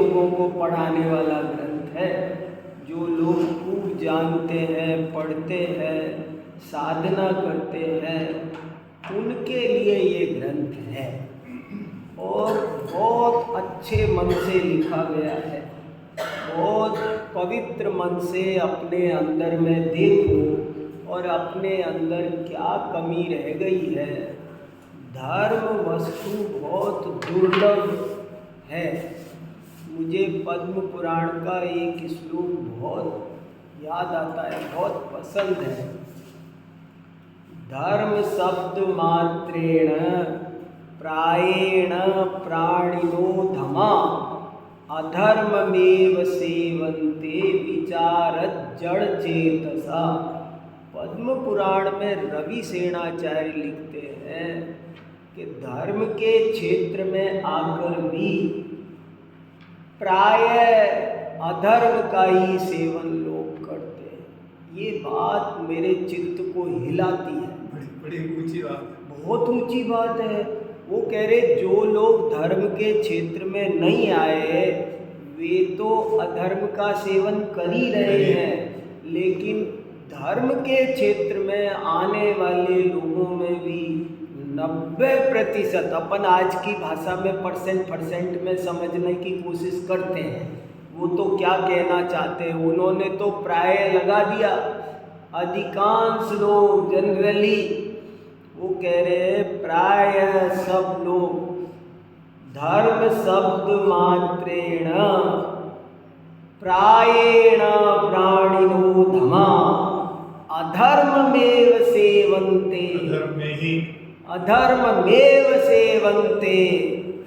लोगों को पढ़ाने वाला ग्रंथ है। जो लोग खूब जानते हैं, पढ़ते हैं, साधना करते हैं, उनके लिए ये ग्रंथ है और बहुत अच्छे मन से लिखा गया है। बहुत पवित्र मन से अपने अंदर में देखो और अपने अंदर क्या कमी रह गई है। धर्म वस्तु बहुत दुर्लभ है। मुझे पद्म पुराण का एक श्लोक बहुत याद आता है, बहुत पसंद है। धर्म शब्द मात्रेण प्रायेण प्राणिनो धमा अधर्ममेव सेवन्ते विचारत जड़ चेतसा। पद्म पुराण में रवि सेनाचार्य लिखते हैं कि धर्म के क्षेत्र में आकर भी प्राय अधर्म का ही सेवन लोग करते हैं। ये बात मेरे चित्त को हिलाती है। बड़ी ऊंची बात है, बहुत ऊंची बात है। वो कह रहे जो लोग धर्म के क्षेत्र में नहीं आए वे तो अधर्म का सेवन कर ही रहे हैं, लेकिन धर्म के क्षेत्र में आने वाले लोगों में भी 90%, अपन आज की भाषा में परसेंट में समझने की कोशिश करते हैं। वो तो क्या कहना चाहते हैं, उन्होंने तो प्राय लगा दिया। अधिकांश लोग जनरली वो कह रहे हैं प्राय सब लोग धर्म शब्द मात्रेण प्रायेण प्राणिनो धमा अधर्ममेव सेवन्ते अधर्ममेव सेवन्ते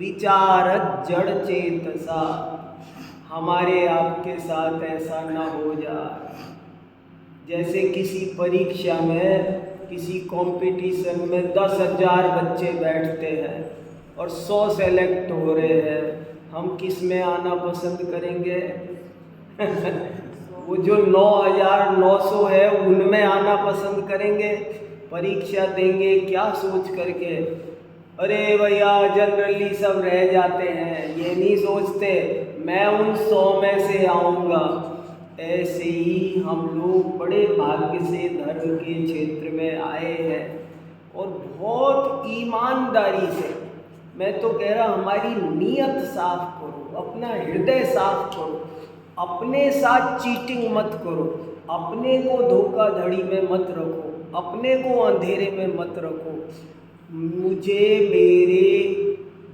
विचारत जड़ चेतसा। हमारे आपके साथ ऐसा न हो जाए। जैसे किसी परीक्षा में, किसी कंपटीशन में 10,000 बच्चे बैठते हैं और 100 सेलेक्ट हो रहे हैं, हम किस में आना पसंद करेंगे? वो जो 9,900 है उनमें आना पसंद करेंगे। परीक्षा देंगे क्या सोच करके, अरे भैया जनरली सब रह जाते हैं, ये नहीं सोचते मैं उन 100 में से आऊँगा। ऐसे ही हम लोग बड़े भाग्य से धर्म के क्षेत्र में आए हैं और बहुत ईमानदारी से, मैं तो कह रहा हमारी नीयत साफ करो, अपना हृदय साफ करो, अपने साथ चीटिंग मत करो, अपने को धोखाधड़ी में मत रखो, अपने को अंधेरे में मत रखो। मुझे मेरे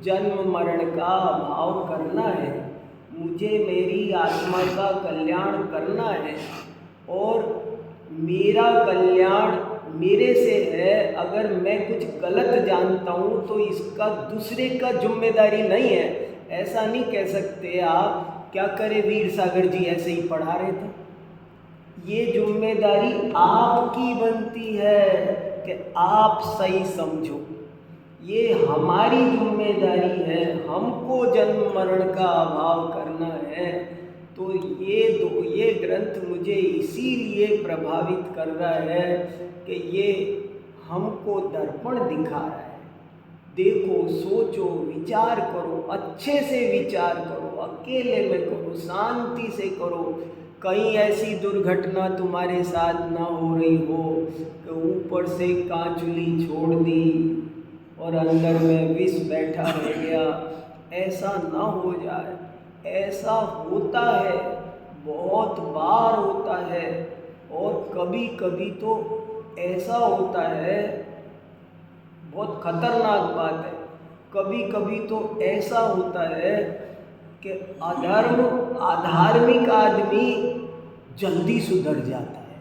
जन्म मरण का भाव करना है, मुझे मेरी आत्मा का कल्याण करना है और मेरा कल्याण मेरे से है। अगर मैं कुछ गलत जानता हूँ तो इसका दूसरे का जिम्मेदारी नहीं है। ऐसा नहीं कह सकते आप, क्या करे वीर सागर जी ऐसे ही पढ़ा रहे थे। ये जिम्मेदारी आपकी बनती है कि आप सही समझो। ये हमारी जिम्मेदारी है, हमको जन्म मरण का अभाव करना है। तो ये ग्रंथ मुझे इसीलिए प्रभावित कर रहा है कि ये हमको दर्पण दिखा रहा है। देखो, सोचो, विचार करो, अच्छे से विचार करो, अकेले में करो, शांति से करो। कहीं ऐसी दुर्घटना तुम्हारे साथ ना हो रही हो कि ऊपर से कांचुली छोड़ दी और अंदर में विष बैठा रह गया। ऐसा ना हो जाए। ऐसा होता है, बहुत बार होता है और कभी कभी तो ऐसा होता है, बहुत खतरनाक बात है, कभी कभी तो ऐसा होता है कि अधार्मिक आदमी जल्दी सुधर जाता है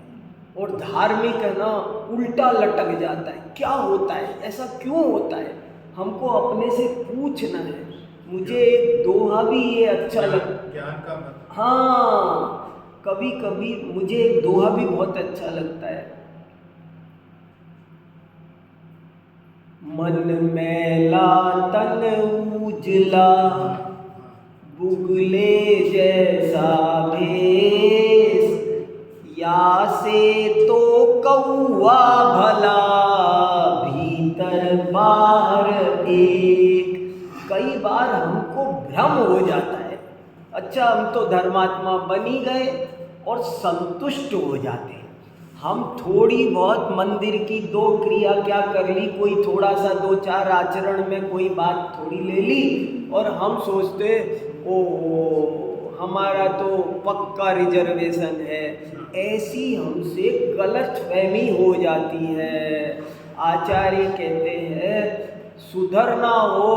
और धार्मिक है ना उल्टा लटक जाता है। क्या होता है, ऐसा क्यों होता है, हमको अपने से पूछना है। मुझे एक दोहा भी ये अच्छा लगता, ज्ञान का मत। हाँ, कभी कभी मुझे एक दोहा भी बहुत अच्छा लगता है। मन मैला तन उजला बुगले जैसा भेष, या से तो कौआ भला भीतर बाहर एक। कई बार हमको भ्रम हो जाता है, अच्छा हम तो धर्मात्मा बन ही गए और संतुष्ट हो जाते हैं। हम थोड़ी बहुत मंदिर की 2 क्रिया क्या कर ली, कोई थोड़ा सा 2-4 आचरण में कोई बात थोड़ी ले ली और हम सोचते ओ हमारा तो पक्का रिजर्वेशन है। ऐसी हमसे गलतफहमी हो जाती है। आचार्य कहते हैं सुधरना हो,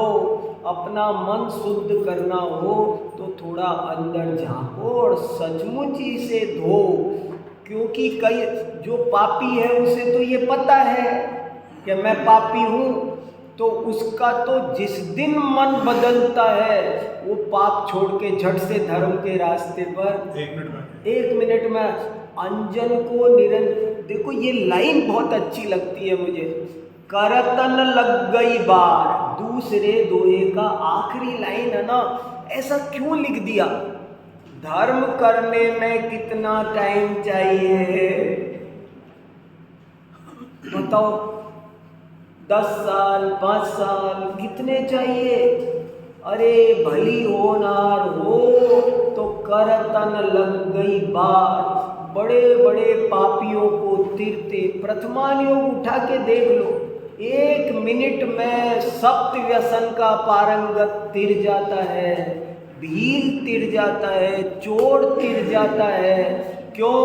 अपना मन शुद्ध करना हो तो थोड़ा अंदर झांको और सचमुच ही से धो, क्योंकि कई जो पापी है उसे तो ये पता है कि मैं पापी हूँ, तो उसका तो जिस दिन मन बदलता है वो पाप छोड़ के झट से धर्म के रास्ते पर 1 मिनट में अंजन को देखो ये लाइन बहुत अच्छी लगती है मुझे, करतन लग गई बार, दूसरे दोहे का आखिरी लाइन है ना, ऐसा क्यों लिख दिया? धर्म करने में कितना टाइम चाहिए बताओ? 10 साल 5 साल कितने चाहिए? अरे भली होनार हो तो करतन लग गई बार। बड़े बड़े पापियों को तिरते प्रथमान योग उठा के देख लो, 1 मिनट में सप्त व्यसन का पारंगत तिर जाता है, भील तिर जाता है, चोर तिर जाता है। क्यों?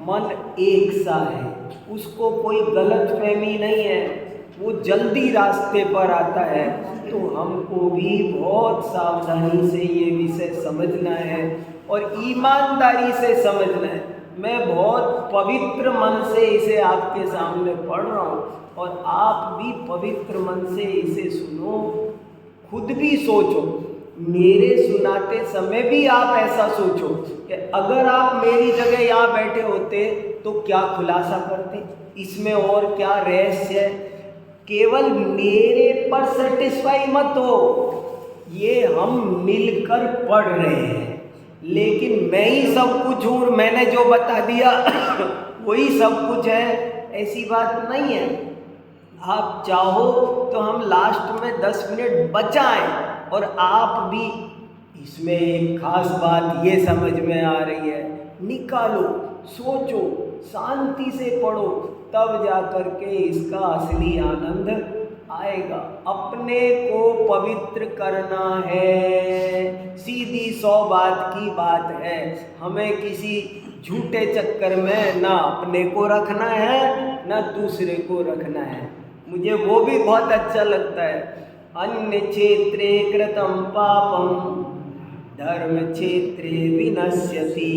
मन एक सा है, उसको कोई गलतफहमी नहीं है, वो जल्दी रास्ते पर आता है। तो हमको भी बहुत सावधानी से ये विषय समझना है और ईमानदारी से समझना है। मैं बहुत पवित्र मन से इसे आपके सामने पढ़ रहा हूँ और आप भी पवित्र मन से इसे सुनो, खुद भी सोचो। मेरे सुनाते समय भी आप ऐसा सोचो कि अगर आप मेरी जगह यहाँ बैठे होते तो क्या खुलासा करते, इसमें और क्या रहस्य है। केवल मेरे पर सेटिस्फाई मत हो, ये हम मिलकर पढ़ रहे हैं, लेकिन मैं ही सब कुछ हूँ, मैंने जो बता दिया वही सब कुछ है, ऐसी बात नहीं है। आप चाहो तो हम लास्ट में 10 मिनट बचाएं और आप भी इसमें एक खास बात ये समझ में आ रही है, निकालो, सोचो, शांति से पढ़ो, तब जा कर के इसका असली आनंद आएगा। अपने को पवित्र करना है, सीधी 100 बात की बात है। हमें किसी झूठे चक्कर में ना अपने को रखना है ना दूसरे को रखना है। मुझे वो भी बहुत अच्छा लगता है, अन्य क्षेत्रे कृतं पापं धर्म क्षेत्रे विनश्यति,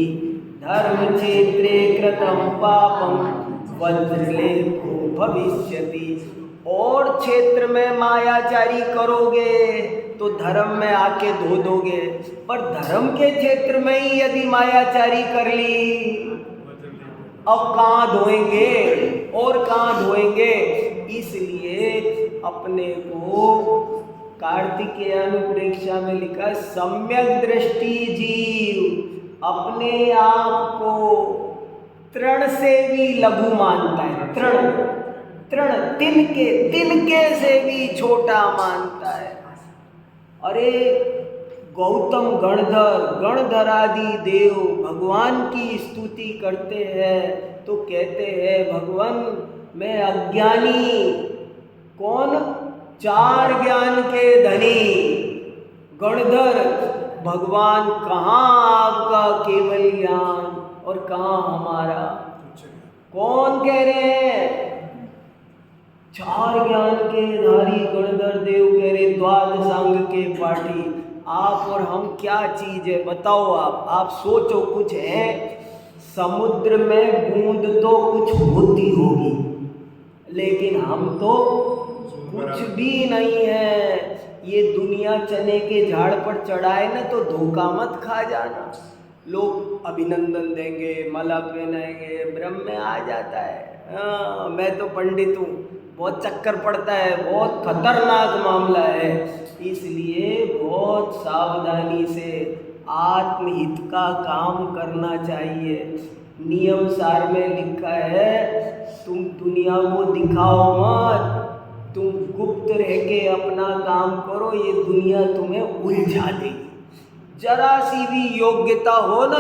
धर्म क्षेत्रे कृतं पापं वज्रलेपो भविष्यति। और क्षेत्र में मायाचारी करोगे तो धर्म में आके धो दोगे, पर धर्म के क्षेत्र में ही यदि मायाचारी कर ली अब कहाँ धोएंगे और कहाँ धोएंगे। इसलिए अपने को कार्तिकेय अनुप्रेक्षा में लिखा सम्यक दृष्टि जीव अपने आप को तृण से भी लघु मानता है, तृण तिनके से भी छोटा मानता है। अरे गौतम गणधर आदि देव भगवान की स्तुति करते हैं तो कहते हैं भगवान मैं अज्ञानी, कौन? 4 ज्ञान के धनी गणधर भगवान, कहाँ आपका केवल ज्ञान और कहाँ हमारा? कौन कह रहे हैं? 4 ज्ञान के धारी गणधर देव कह रहे द्वादशांग के पाठी। आप और हम क्या चीज है बताओ? आप सोचो, कुछ है? समुद्र में बूंद तो कुछ होती होगी, लेकिन हम तो कुछ भी नहीं है। ये दुनिया चने के झाड़ पर चढ़ाए ना तो धोखा मत खा जाना। लोग अभिनंदन देंगे, माला पहनाएंगे, ब्रह्म में आ जाता है। मैं तो पंडित हूँ, बहुत चक्कर पड़ता है, बहुत खतरनाक मामला है। इसलिए बहुत सावधानी से आत्महित का काम करना चाहिए। नियम सार में लिखा है तुम दुनिया को दिखाओ मत, तुम गुप्त रह के अपना काम करो, ये दुनिया तुम्हें उलझा देगी। जरा सी भी योग्यता हो ना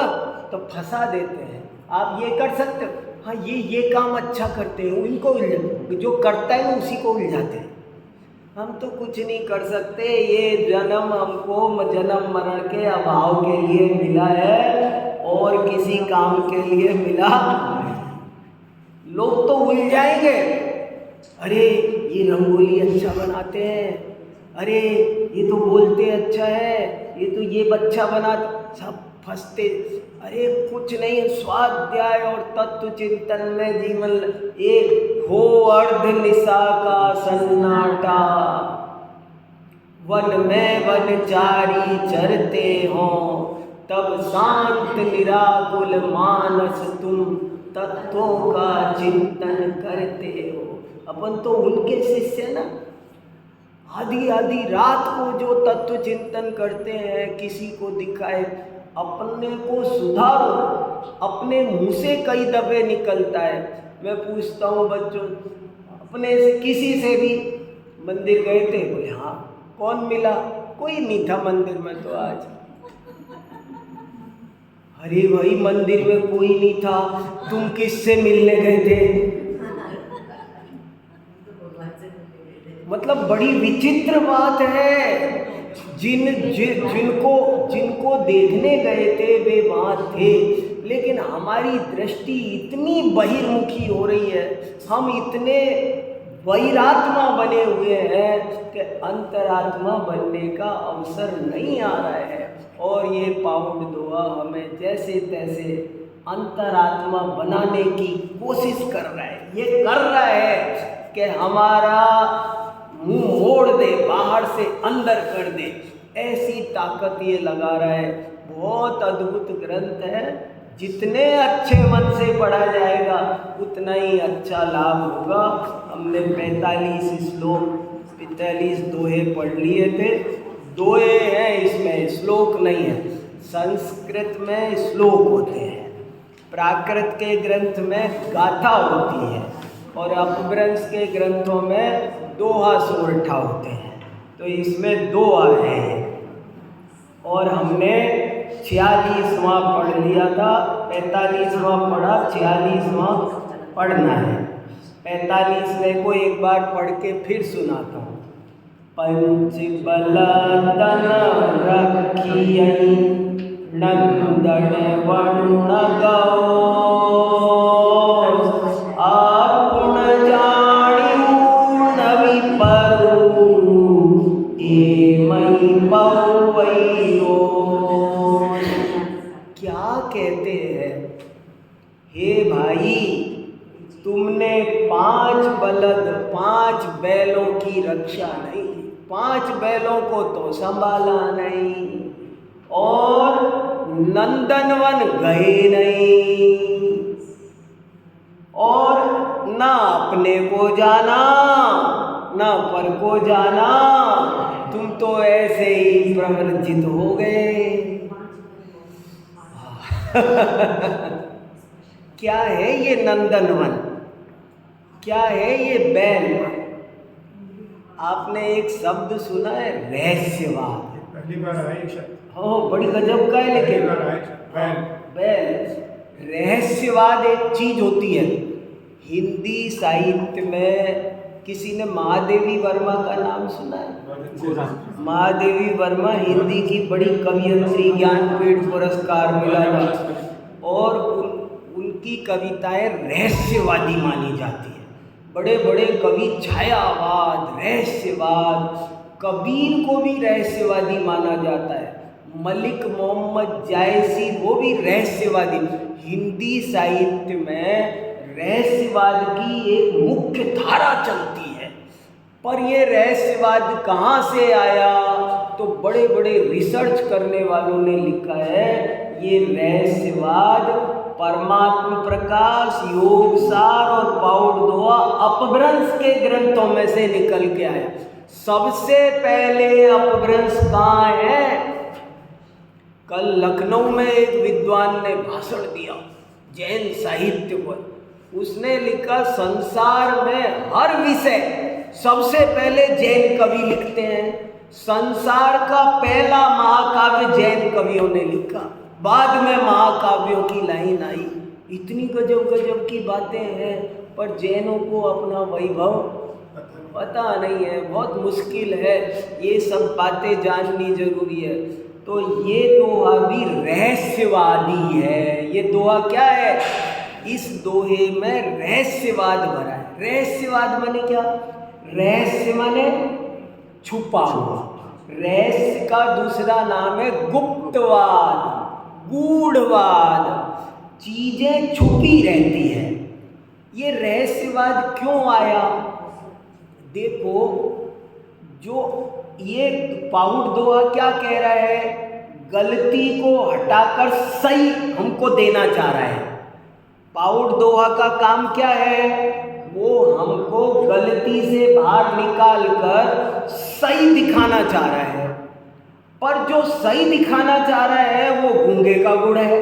तो फंसा देते हैं। आप ये कर सकते हो, हाँ ये काम अच्छा करते हैं, उनको जो करता है ना उसी को उलझाते हैं। हम तो कुछ नहीं कर सकते, ये जन्म हमको जन्म मरण के अभाव के लिए मिला है और किसी काम के लिए मिला। लोग तो उलझाएंगे, अरे ये रंगोली अच्छा बनाते हैं, अरे ये तो बोलते अच्छा है, ये तो ये बच्चा बनाता, सब फंसते। अरे कुछ नहीं है, स्वाध्याय और तत्व चिंतन में जीवन एक हो अर्ध निशा का सन्नाटा, वन में वनचारी चरते हो, तब शांत निराकुल मानस तुम तत्वों का चिंतन करते हो। अपन तो उनके शिष्य ना, आधी आधी रात को जो तत्व चिंतन करते हैं, किसी को दिखाए, अपने को सुधारो। अपने मुंह से कई दफे निकलता है। मैं पूछता हूँ बच्चों, अपने से किसी से भी मंदिर गए थे? बोले हाँ। कौन मिला? कोई नहीं था मंदिर में तो आज। अरे भाई मंदिर में कोई नहीं था, तुम किससे मिलने गए थे? मतलब बड़ी विचित्र बात है। जिनको देखने गए थे वे वहाँ थे, लेकिन हमारी दृष्टि इतनी बहिर्मुखी हो रही है, हम इतने बहिरात्मा बने हुए हैं कि अंतरात्मा बनने का अवसर नहीं आ रहा है। और ये पाउंड दोहा हमें जैसे तैसे अंतरात्मा बनाने की कोशिश कर रहा है। ये कर रहा है कि हमारा मुंह मोड़ दे, बाहर से अंदर कर दे, ऐसी ताकत ये लगा रहा है। बहुत अद्भुत ग्रंथ है, जितने अच्छे मन से पढ़ा जाएगा उतना ही अच्छा लाभ होगा। हमने 45 श्लोक 45 दोहे पढ़ लिए थे। दोहे हैं, इसमें श्लोक नहीं है। संस्कृत में श्लोक होते हैं, प्राकृत के ग्रंथ में गाथा होती है और अपभ्रंश के ग्रंथों में दोहा सोरठा होते हैं। तो इसमें दोहा है और हमने 46वां पढ़ लिया था, 45वां पढ़ा, 46वां पढ़ना है। 45वें को एक बार पढ़ के फिर सुनाता हूँ। पंच बल तन रखियनि नंदन वरुण गौ, आपुन जानिउ नवि परु, ए मई पवैयो। क्या कहते हैं? हे भाई, तुमने 5 बलद 5 बैलों की रक्षा नहीं, 5 बैलों को तो संभाला नहीं, और नंदनवन गए नहीं, और ना अपने को जाना ना पर को जाना, तुम तो ऐसे ही प्रवर्जित हो गए। क्या है ये नंदनवन? क्या है ये बैल? आपने एक शब्द सुना है, रहस्यवाद। पहली बार आई शब्द। हाँ, बड़ी गजब का है। लेकिन बैल, रहस्यवाद एक चीज होती है। हिंदी साहित्य में किसी ने महादेवी वर्मा का नाम सुना है? महादेवी वर्मा हिंदी की बड़ी कवयित्री, ज्ञानपीठ पुरस्कार मिला था और उनकी कविताएं रहस्यवादी मानी जाती है। बड़े बड़े कवि छायावाद, रहस्यवाद, कबीर को भी रहस्यवादी माना जाता है। मलिक मोहम्मद जायसी वो भी रहस्यवादी। हिंदी साहित्य में रहस्यवाद की एक मुख्य धारा चलती है। पर ये रहस्यवाद कहाँ से आया? तो बड़े बड़े रिसर्च करने वालों ने लिखा है, ये रहस्यवाद परमात्म प्रकाश, योगसार और पाउंड दोहा अपभ्रंश के ग्रंथों में से निकल के आया। सबसे पहले अपभ्रंश कहाँ है? कल लखनऊ में एक विद्वान ने भाषण दिया जैन साहित्य पर। उसने लिखा, संसार में हर विषय सबसे पहले जैन कवि लिखते हैं। संसार का पहला महाकाव्य जैन कवियों ने लिखा, बाद में महाकाव्यों की लाइन आई। इतनी गजब गजब की बातें हैं, पर जैनों को अपना वैभव पता नहीं है। बहुत मुश्किल है, ये सब बातें जाननी जरूरी है। तो ये दोहा भी रहस्यवादी है। ये दोहा क्या है? इस दोहे में रहस्यवाद भरा है। रहस्यवाद माने क्या? रहस्य माने छुपा हुआ। रहस्य का दूसरा नाम है गुप्तवाद, गूढ़वाद। चीजें छुपी रहती है। ये रहस्यवाद क्यों आया? देखो, जो ये पाउट दोहा क्या कह रहा है? गलती को हटाकर सही हमको देना चाह रहा है। पाउट दोहा का काम क्या है? वो हमको गलती से बाहर निकाल कर सही दिखाना चाह रहा है। पर जो सही दिखाना चाह रहा है वो गूंगे का गुड़ है,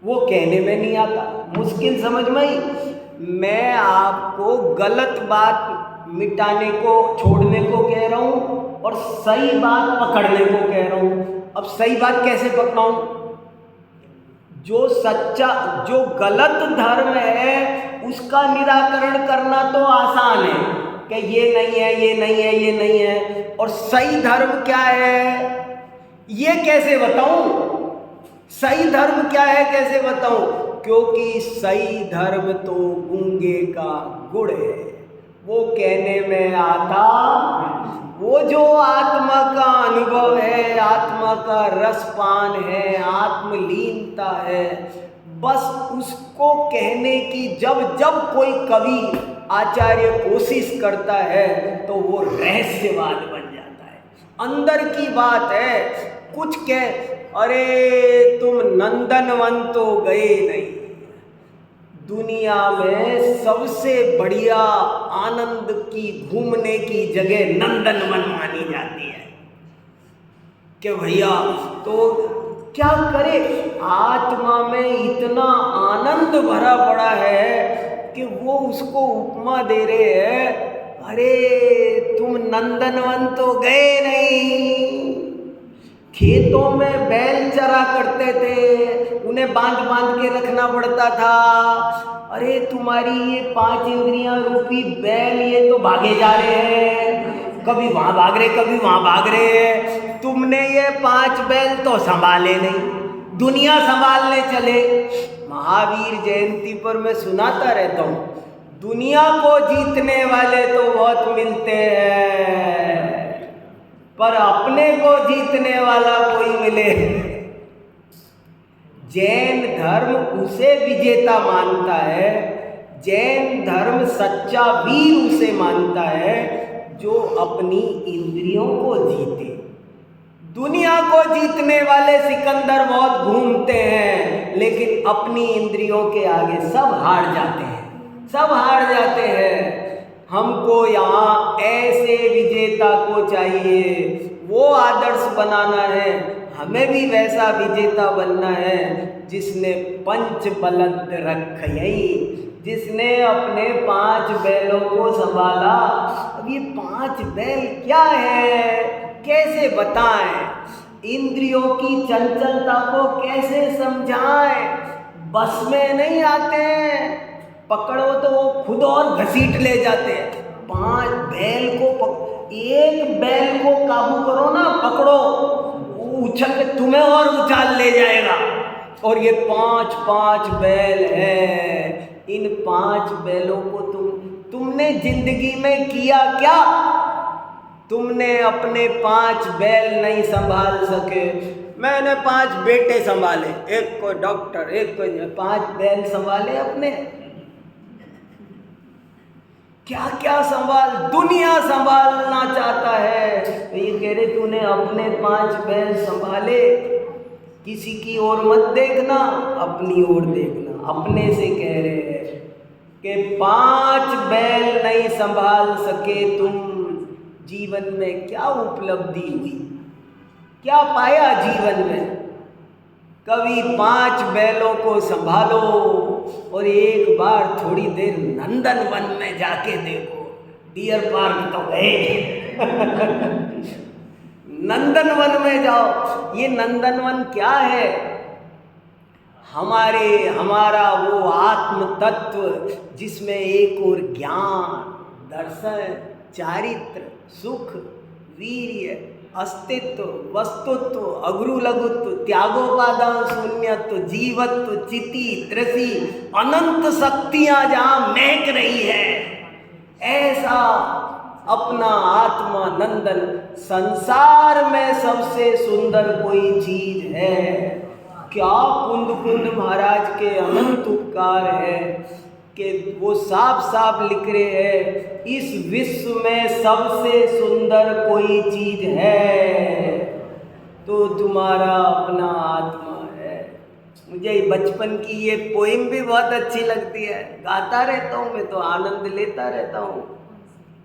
वो कहने में नहीं आता। मुश्किल समझ में आई? मैं आपको गलत बात मिटाने को, छोड़ने को कह रहा हूँ और सही बात पकड़ने को कह रहा हूँ। अब सही बात कैसे पकड़ाऊँ? जो सच्चा, जो गलत धर्म है उसका निराकरण करना तो आसान है कि ये नहीं है, ये नहीं है, ये नहीं है। और सही धर्म क्या है ये कैसे बताऊं? सही धर्म क्या है कैसे बताऊं? क्योंकि सही धर्म तो गूंगे का गुड़ है, वो कहने में आता। वो जो आत्मा का अनुभव है, आत्मा का रसपान है, आत्मलीनता है, बस उसको कहने की जब जब कोई कवि आचार्य कोशिश करता है तो वो रहस्यवाद बन जाता है। अंदर की बात है, कुछ कह, अरे तुम नंदनवन तो गए नहीं। दुनिया में सबसे बढ़िया आनंद की, घूमने की जगह नंदनवन मानी जाती है कि भैया, तो क्या करे? आत्मा में इतना आनंद भरा पड़ा है कि वो उसको उपमा दे रहे हैं, अरे तुम नंदनवन तो गए नहीं। खेतों में बैल चरा करते थे, उन्हें बांध बांध के रखना पड़ता था। अरे तुम्हारी ये 5 इंद्रियां रूपी बैल ये तो भागे जा रहे हैं, कभी वहां भाग रहे, कभी वहां भाग रहे हैं। तुमने ये 5 बैल तो संभाले नहीं, दुनिया संभालने चले। महावीर जयंती पर मैं सुनाता रहता हूँ, दुनिया को जीतने वाले तो बहुत मिलते हैं, पर अपने को जीतने वाला कोई मिले। जैन धर्म उसे विजेता मानता है, जैन धर्म सच्चा वीर उसे मानता है जो अपनी इंद्रियों को जीते। दुनिया को जीतने वाले सिकंदर बहुत घूमते हैं, लेकिन अपनी इंद्रियों के आगे सब हार जाते हैं, सब हार जाते हैं। हमको यहाँ ऐसे विजेता को चाहिए, वो आदर्श बनाना है। हमें भी वैसा विजेता बनना है जिसने पंच बलद रखयई, जिसने अपने 5 बैलों को संभाला। अब ये 5 बैल क्या है, कैसे बताएं? इंद्रियों की चंचलता को कैसे समझाएं? बस में नहीं आते हैं। पकड़ो तो वो खुद और घसीट ले जाते हैं। 5 बैल को एक बैल को काबू करो ना, पकड़ो, उछल के तुम्हें और उछाल ले जाएगा। और ये 5 बैल है। इन 5 बैलों को तुमने जिंदगी में किया क्या? तुमने अपने 5 बैल नहीं संभाल सके। मैंने 5 बेटे संभाले, एक को डॉक्टर, एक को 5 बैल संभाले अपने। क्या क्या संभाल, दुनिया संभालना चाहता है। तो ये कह रहे तूने अपने 5 बैल संभाले, किसी की ओर मत देखना, अपनी ओर देखना। अपने से कह रहे हैं कि 5 बैल नहीं संभाल सके तुम, जीवन में क्या उपलब्धि हुई, क्या पाया जीवन में? कभी 5 बैलों को संभालो और एक बार थोड़ी देर नंदनवन में जाके देखो। डियर पार्क तो गए नंदनवन में जाओ। ये नंदनवन क्या है? हमारा वो आत्म तत्व जिसमें एक और ज्ञान, दर्शन, चारित्र, सुख, वीर्य, अस्तित्व, वस्तुत्व, अगुरु लघुत्व, त्यागोपादान शून्यत्व, जीवत्व, चिति, त्रसी, अनंत शक्तियां जहां महक रही है, ऐसा अपना आत्मा नंदन। संसार में सबसे सुंदर कोई चीज है क्या? कुंद कुंद महाराज के अनंत उपकार है कि वो साफ साफ लिख रहे हैं, इस विश्व में सबसे सुंदर कोई चीज है तो तुम्हारा अपना आत्मा है। मुझे बचपन की ये पोइम भी बहुत अच्छी लगती है, गाता रहता हूँ मैं तो, आनंद लेता रहता हूँ।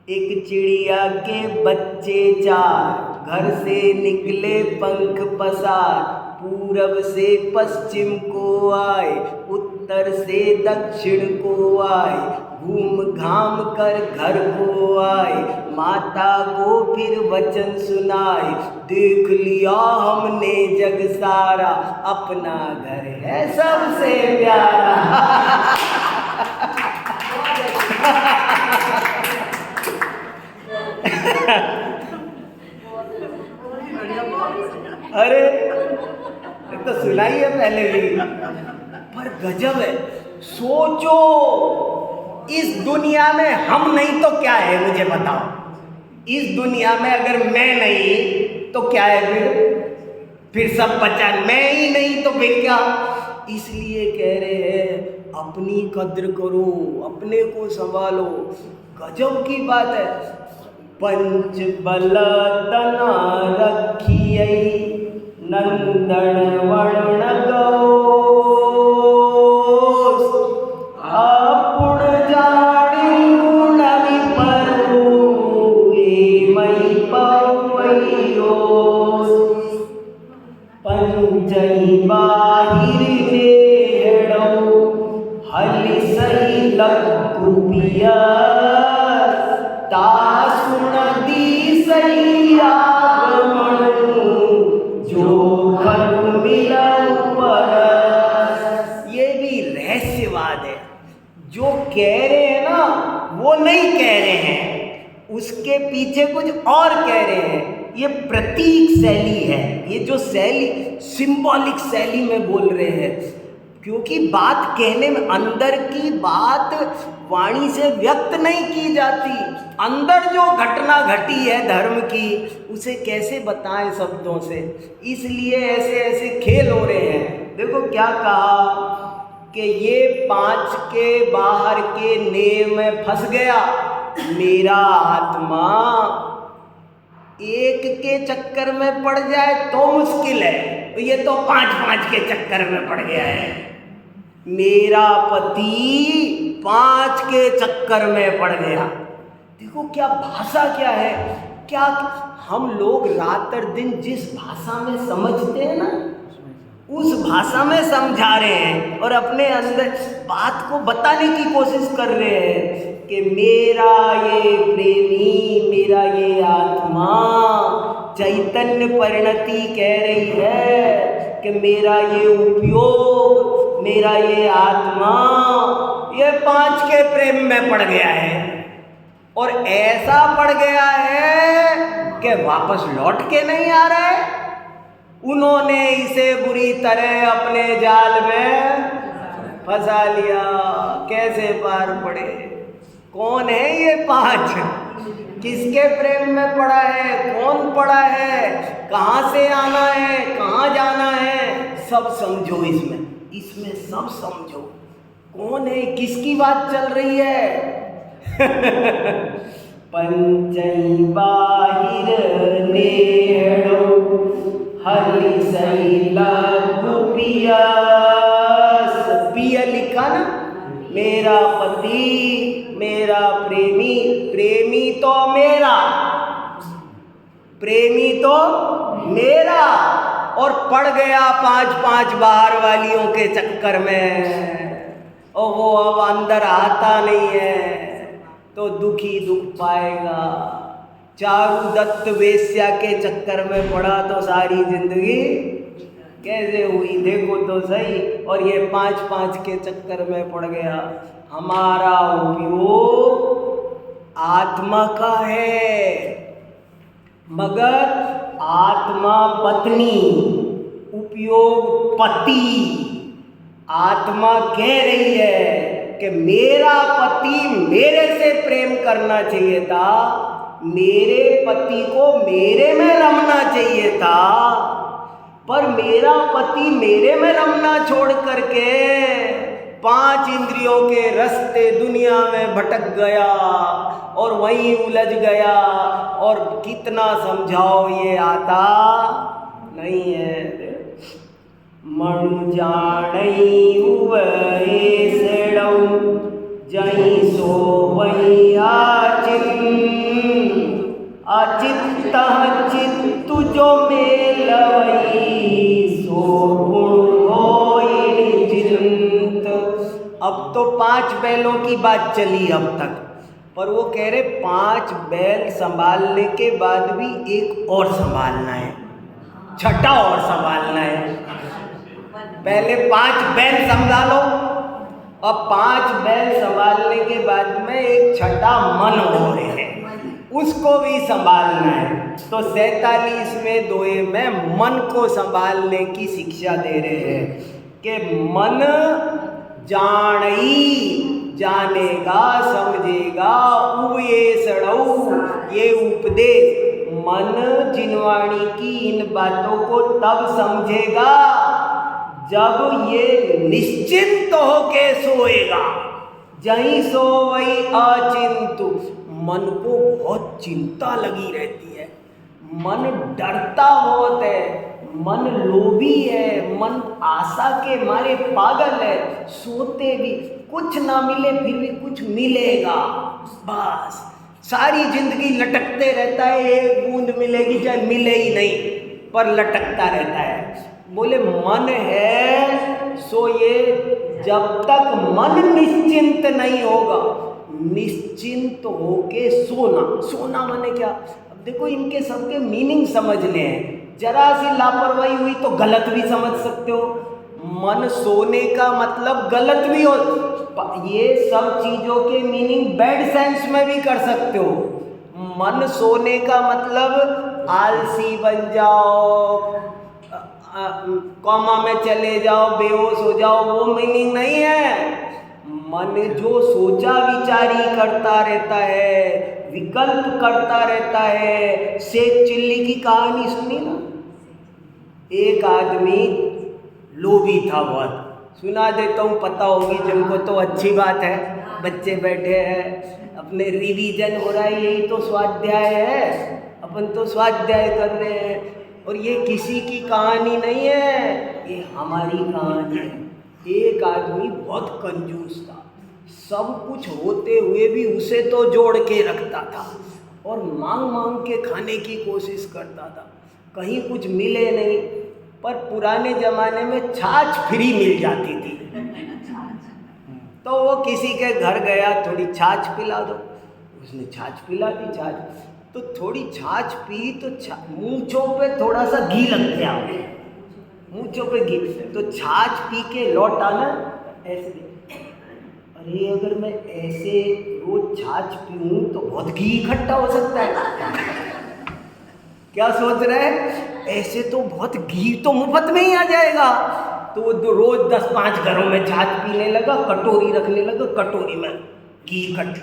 एक चिड़िया के बच्चे चार, घर से निकले पंख पसार, पूरब से पश्चिम को आए, उत्तर से दक्षिण को आए, घूम घाम कर घर को आए, माता को फिर वचन सुनाए, देख लिया हमने जग सारा, अपना घर है सबसे प्यारा। अरे तो सुनाई है पहले भी, पर गजब है। सोचो इस दुनिया में हम नहीं तो क्या है, मुझे बताओ। इस दुनिया में अगर मैं नहीं तो क्या है? फिर सब बचा, मैं ही नहीं तो फिर क्या? इसलिए कह रहे हैं अपनी कद्र करो, अपने को संभालो। गजब की बात है। पंच बल तना रखिए नंदन वर्ण गो, अपुण जानी गुण विपरो, ए मई पवैयो, पंचई बाहिर नेड़ो, हलि सही लघु पिया, तासुण दी सही आगमन, जो खन मिलन परस। ये भी रहस्यवाद है। जो कह रहे हैं ना वो नहीं कह रहे हैं, उसके पीछे कुछ और कह रहे हैं। ये प्रतीक शैली है, ये जो शैली सिंबॉलिक शैली में बोल रहे हैं, क्योंकि बात कहने में, अंदर की बात वाणी से व्यक्त नहीं की जाती। अंदर जो घटना घटी है धर्म की, उसे कैसे बताएं शब्दों से? इसलिए ऐसे ऐसे खेल हो रहे हैं। देखो क्या कहा कि ये पांच के बाहर के नेम में फंस गया, मेरा आत्मा एक के चक्कर में पड़ जाए तो मुश्किल है, ये तो पांच पांच के चक्कर में पड़ गया है। मेरा पति पांच के चक्कर में पड़ गया। देखो क्या भाषा क्या है। क्या हम लोग रात और दिन जिस भाषा में समझते हैं ना, उस भाषा में समझा रहे हैं और अपने अंदर बात को बताने की कोशिश कर रहे हैं कि मेरा ये प्रेमी, मेरा ये आत्मा, चैतन्य परिणति कह रही है कि मेरा ये उपयोग, मेरा ये आत्मा, ये पांच के प्रेम में पड़ गया है। और ऐसा पड़ गया है कि वापस लौट के नहीं आ रहा है। उन्होंने इसे बुरी तरह अपने जाल में फंसा लिया। कैसे पार पड़े? कौन है ये पांच? किसके प्रेम में पड़ा है? कौन पड़ा है? कहाँ से आना है? कहाँ जाना है? सब समझो इसमें सब समझो। कौन है? किसकी बात चल रही है? पंचई बाहिर नेड़ो, हरि सही लघु पिया। पिया लिखा ना, मेरा पति, मेरा प्रेमी, प्रेमी तो मेरा, प्रेमी तो मेरा, और पड़ गया पांच पांच बाहर वालियों के चक्कर में। और वो अब अंदर आता नहीं है तो दुखी दुख पाएगा। चारू दत्त वेश्या के चक्कर में पड़ा तो सारी जिंदगी कैसे हुई देखो तो सही। और ये 5-5 के चक्कर में पड़ गया। हमारा उपयोग आत्मा का है, मगर आत्मा पत्नी, उपयोग पति। आत्मा कह रही है कि मेरा पति मेरे से प्रेम करना चाहिए था, मेरे पति को मेरे में रमना चाहिए था, पर मेरा पति मेरे में रमना छोड़ करके 5 इंद्रियों के रास्ते दुनिया में भटक गया और वहीं उलझ गया। और कितना समझाओ ये आता नहीं है। मन जाणई उवए सेड़ऊ जहीं सो वहीं अचित्त चित्तु जो मेलवई सो गुण होई जिंत। अब तो 5 बैलों की बात चली अब तक, पर वो कह रहे 5 बैल संभालने के बाद भी एक और संभालना है, छठा और संभालना है। पहले 5 बैल संभालो, अब 5 बैल संभालने के बाद में एक छठा मन और है, उसको भी संभालना है। तो 47वें दोहे में मन को संभालने की शिक्षा दे रहे हैं कि मन जाणई, जानेगा समझेगा, उये सड़ऊ, ये उपदेश। मन जिनवाणी की इन बातों को तब समझेगा जब ये निश्चिंत होके सोएगा। जहीं सो वही अचिंतु। मन को बहुत चिंता लगी रहती है, मन डरता बहुत है, मन लोभी है, मन आशा के मारे पागल है। सोते भी कुछ ना मिले फिर भी कुछ मिलेगा, बस सारी जिंदगी लटकते रहता है। एक बूंद मिलेगी चाहे मिले ही नहीं, पर लटकता रहता है। बोले मन है सो ये जब तक मन निश्चिंत नहीं होगा, निश्चिंत होके सोना। सोना माने क्या? अब देखो इनके सबके मीनिंग समझने हैं। जरा सी लापरवाही हुई तो गलत भी समझ सकते हो। मन सोने का मतलब गलत भी हो, ये सब चीजों के मीनिंग बैड सेंस में भी कर सकते हो। मन सोने का मतलब आलसी बन जाओ, कॉमा में चले जाओ, बेहोश हो जाओ, वो मीनिंग नहीं है। मन जो सोचा विचारी करता रहता है, विकल्प करता रहता है। शेख चिल्ली की कहानी सुनी ना? एक आदमी लोभी था बहुत, सुना देता हूँ, पता होगी जिनको तो अच्छी बात है। बच्चे बैठे हैं, अपने रिवीजन हो रहा है, यही तो स्वाध्याय है, अपन तो स्वाध्याय कर रहे हैं। और ये किसी की कहानी नहीं है, ये हमारी कहानी है। एक आदमी बहुत कंजूस था, सब कुछ होते हुए भी उसे तो जोड़ के रखता था और मांग मांग के खाने की कोशिश करता था। कहीं कुछ मिले नहीं, पर पुराने ज़माने में छाछ फ्री मिल जाती थी, तो वो किसी के घर गया, थोड़ी छाछ पिला दो। उसने छाछ पिला दी। छाछ तो थोड़ी छाछ पी तो मूंछों पे थोड़ा सा घी लग गया, मूंछों पे घी। तो छाछ पी के लौट आना ऐसे, अरे अगर मैं ऐसे रोज छाछ पीऊँ तो बहुत घी इकट्ठा हो सकता है। क्या सोच रहे हैं? ऐसे तो बहुत घी तो मुफ्त में ही आ जाएगा। तो वो रोज 10-5 घरों में छाछ पीने लगा, कटोरी रखने लगा, कटोरी में घी इकट्ठा।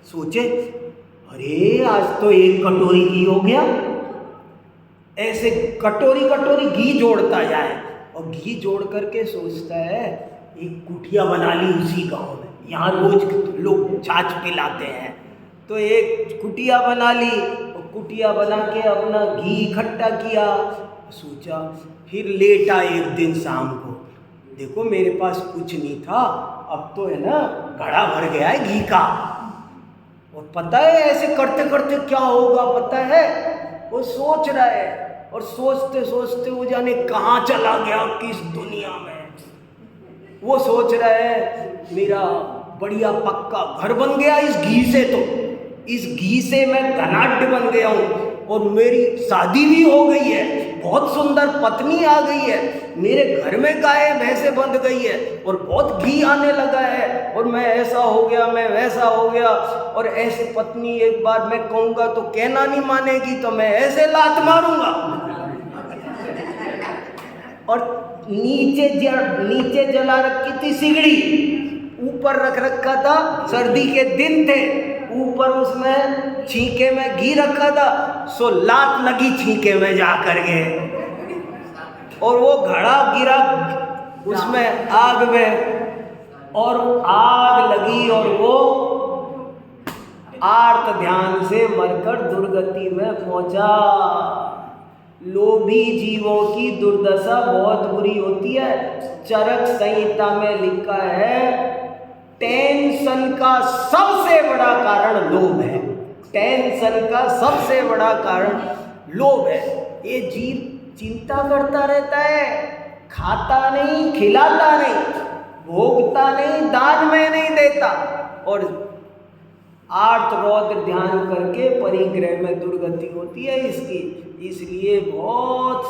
सोचे अरे आज तो 1 कटोरी घी हो गया। ऐसे कटोरी कटोरी घी जोड़ता जाए, और घी जोड़ करके सोचता है एक कुटिया बना ली उसी गांव में, यहाँ रोज लोग छाछ पिलाते हैं। तो एक कुटिया बना ली, और कुटिया बना के अपना घी इकट्ठा किया। सोचा, फिर लेटा एक दिन शाम को, देखो मेरे पास कुछ नहीं था, अब तो है ना घड़ा भर गया है घी का। और पता है ऐसे करते करते क्या होगा पता है? वो सोच रहा है, और सोचते सोचते वो जाने कहाँ चला गया, किस दुनिया में। वो सोच रहा है मेरा बढ़िया पक्का घर बन गया इस घी से। तो इस घी से मैं धनाढ्य बन गया हूँ और मेरी शादी भी हो गई है, बहुत सुंदर पत्नी आ गई है, मेरे घर में गायें भैंसे बंध गई है और बहुत घी आने लगा है और मैं ऐसा हो गया, मैं वैसा हो गया। और ऐसी पत्नी एक बार मैं कहूँगा तो कहना नहीं मानेगी तो मैं ऐसे लात मारूंगा। और नीचे जला रखी थी सिगड़ी, ऊपर रख रखा था, सर्दी के दिन थे, ऊपर उसमें छींके में घी रखा था, सो लात लगी छींके में जा करके और वो घड़ा गिरा उसमें आग में और आग लगी और वो आर्त ध्यान से मरकर दुर्गति में पहुंचा। लोभी जीवों की दुर्दशा बहुत बुरी होती है। चरक संहिता में लिखा है टेंशन का सबसे बड़ा कारण लोभ है। टेंशन का सबसे बड़ा कारण लोभ है। ये जीव चिंता करता रहता है, खाता नहीं, खिलाता नहीं, भोगता नहीं, दान में नहीं देता और आर्त रौद्र ध्यान करके परिग्रह में दुर्गति होती है इसकी। इसलिए बहुत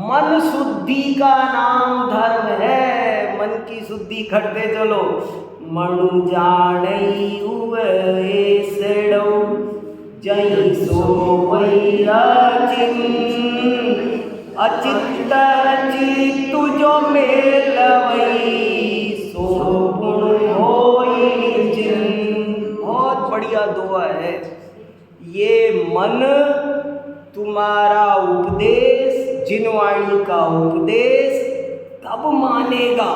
मन शुद्धि का नाम धर्म है। मन की शुद्धि करते चलो। मनु जाने हुए सेड़ो जई सो वैराचिन अचित्त चित्तु जो मेलवई सो गुण होई जिन। बहुत बढ़िया दुआ है ये। मन तुम्हारा उपदेश, जिनवाणी का उपदेश तब मानेगा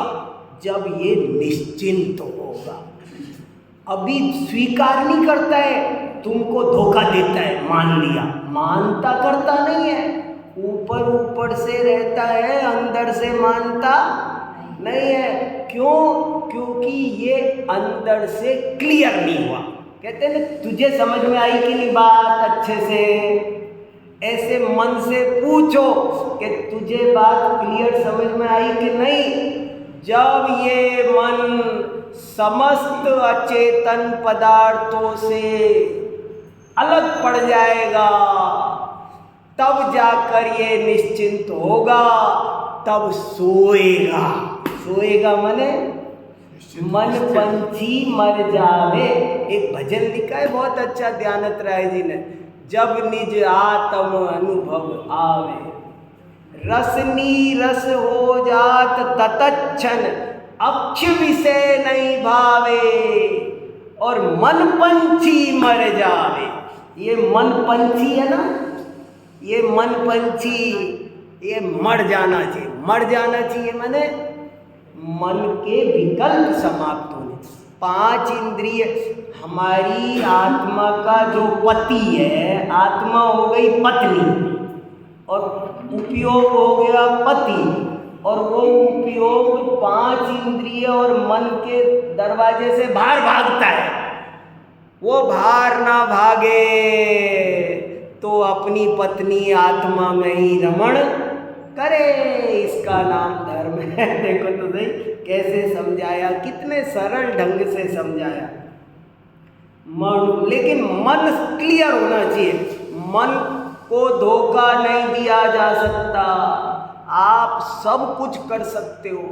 जब ये निश्चिंत होगा। अभी स्वीकार नहीं करता है, तुमको धोखा देता है, मान लिया, मानता करता नहीं है, ऊपर ऊपर से रहता है, अंदर से मानता नहीं है। क्यों? क्योंकि ये अंदर से क्लियर नहीं हुआ। कहते हैं ना, तुझे समझ में आई कि नहीं बात अच्छे से? ऐसे मन से पूछो कि तुझे बात क्लियर समझ में आई कि नहीं। जब ये मन समस्त अचेतन पदार्थों से अलग पड़ जाएगा तब जाकर ये निश्चिंत होगा, तब सोएगा। सोएगा माने मन पंछी मर जावे। एक भजन लिखा है बहुत अच्छा ध्यानत राय जी ने। जब निज आत्म अनुभव आवे रसनी रस हो जात ततच्छन अक्ष विषय नहीं भावे और मन पंछी मर जावे। ये मन पंछी है ना, ये मन पंछी ये मर जाना चाहिए। मर जाना चाहिए माने मन के विकल्प समाप्त होने। 5 इंद्रिय हमारी आत्मा का जो पति है, आत्मा हो गई पत्नी और उपयोग हो गया पति, और वो उपयोग 5 इंद्रिय और मन के दरवाजे से बाहर भागता है। वो बाहर ना भागे तो अपनी पत्नी आत्मा में ही रमण करे। इसका नाम धर्म है। देखो तो सही कैसे समझाया, कितने सरल ढंग से समझाया। लेकिन मन क्लियर होना चाहिए। मन को धोखा नहीं दिया जा सकता। आप सब कुछ कर सकते हो,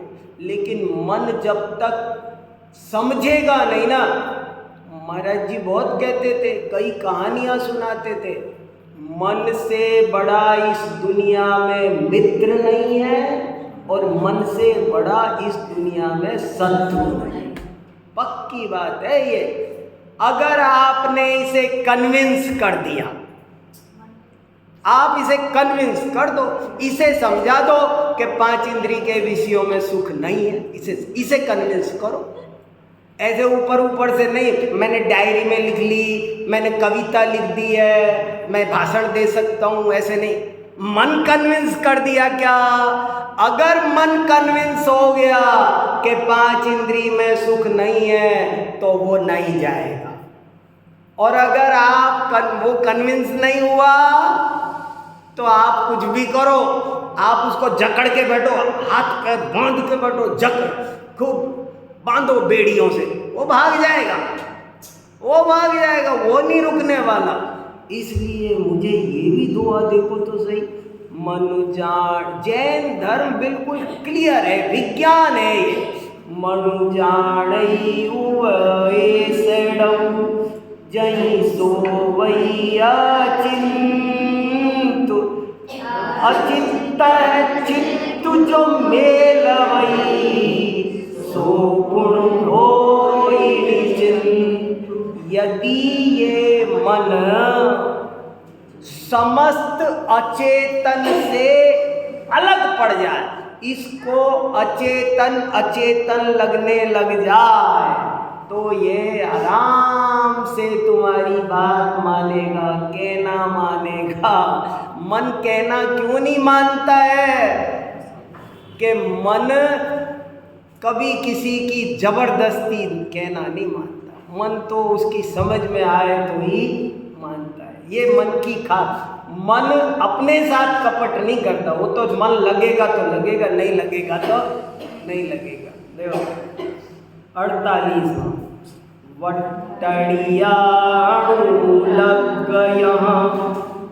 लेकिन मन जब तक समझेगा नहीं ना। महाराज जी बहुत कहते थे, कई कहानियां सुनाते थे, मन से बड़ा इस दुनिया में मित्र नहीं है और मन से बड़ा इस दुनिया में शत्रु नहीं। पक्की बात है ये। अगर आपने इसे कन्विंस कर दिया, आप इसे कन्विंस कर दो, इसे समझा दो कि 5 इंद्रिय के विषयों में सुख नहीं है, इसे कन्विंस करो। ऐसे ऊपर ऊपर से नहीं, मैंने डायरी में लिख ली, मैंने कविता लिख दी है, मैं भाषण दे सकता हूँ, ऐसे नहीं। मन कन्विंस कर दिया क्या? अगर मन कन्विंस हो गया कि 5 इंद्रिय में सुख नहीं है तो वो नहीं जाएगा। और अगर आप वो कन्विंस नहीं हुआ तो आप कुछ भी करो, आप उसको जकड़ के बैठो, हाथ पे बांध के बैठो, जकड़ खूब बांधो बेड़ियों से, वो भाग जाएगा, वो भाग जाएगा, वो नहीं रुकने वाला। इसलिए मुझे ये भी दुआ देखो तो सही, मनुजान जैन धर्म बिल्कुल क्लियर है, विज्ञान है ये। मनुजाणई उवए सेडऊ जई सोवैया चिंतु अचित्त चित्तु जो मेलवई सो गुण होई निचिंत। यदि ये मन समस्त अचेतन से अलग पड़ जाए, इसको अचेतन अचेतन लगने लग जाए, तो ये आराम से तुम्हारी बात मानेगा, कहना मानेगा। मन कहना क्यों नहीं मानता है? कि मन कभी किसी की जबरदस्ती कहना नहीं मानता। मन तो उसकी समझ में आए तो ही मानता है। ये मन की खास। मन अपने साथ कपट नहीं करता। वो तो मन लगेगा तो लगेगा, नहीं लगेगा तो नहीं लगेगा। देखो 48वां वट्टड़िया लग यहाँ